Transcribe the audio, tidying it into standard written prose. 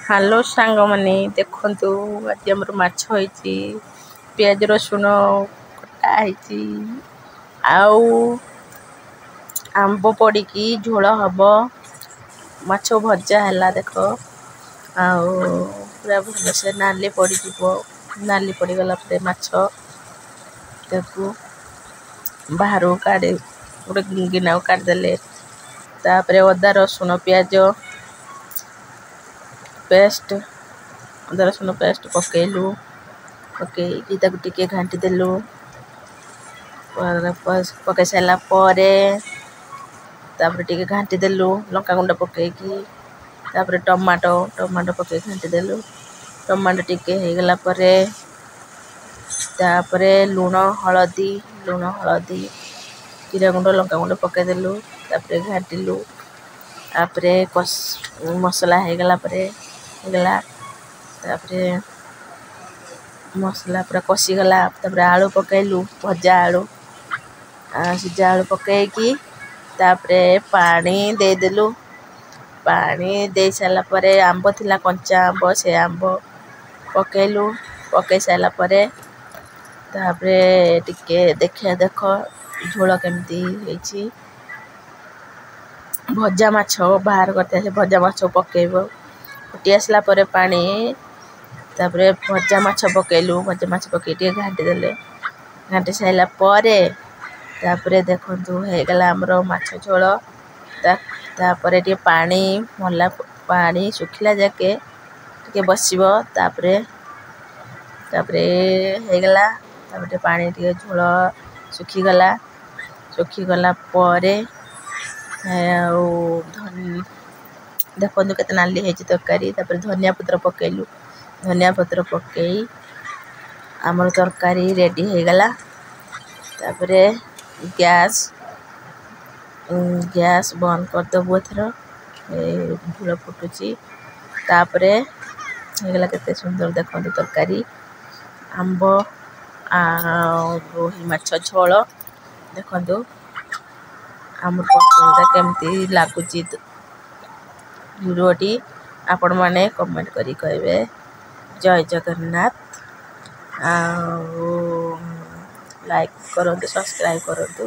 Hello सांग माने देखंतु आज हमर माछ होईची प्याज रसुन कटा होईची आउ आंबो पड़ी की झोल हबो माछ भजा हला देखो आउ पूरा भल से नाली पड़ी जीवो नाली पड़ी गला परे माछ देखु बाहरो काढे गोटे गिनाव काढ देले तापरे अदा रसुन प्याज पेस्ट अदा रसुन पेस्ट पकेलु पकेई ताकू टिके घांटी देलु पके सारा परे तापरे टिके घांटी देलु लंका गुंड पकेकी तापरे टमाटो पके घांटी देलु टमाटो टिके हे गला परे तापरे लूण हळदी जीरा गुंड लंका गुंड पके देलु तापरे घांटिलु तापरे मसला हे गला परे गला तापरे मसला पूरा कसी गला तापरे आलू पकेलु भजा आलू सिजा आलू पकेकी तापरे पानी दे देलु पानी दे साला परे आंबो थिला कंचा आंबो से आंबो पकेलु पके साला परे तापरे टिके देखो झोल केमती हेची भजा माछ बाहर करते से भजा माछ पकेबो फुटी आसला परे पानी तापरे भजा माछ पकेलु भजा माछ पके टिके घांटी देले घांटी साइला परे तापरे देखंतु हे गला हमरो माछ झोल तापरे टिके पानी मला पानी सुखिला जाके टिके बसिबो तापरे हे गला तापरे पानी टिके झोल सुखी गला परे देखो केते नाली हेची तरकारी तापर धनिया पत्र पकेलु धनिया पत्र पकेई हमर तरकारी रेडी हे गला तापरे गैस बंद कर दबो एथरो झोल फुटुची तापरे हे गला केते सुंदर देखो तरकारी आंबो आ रोही माछ झोल देखो हमर पसंद केमती लागुची वीडियोटी आपण माने कमेंट करी कहबे जय जगन्नाथ लाइक करंतु सब्सक्राइब करंतु।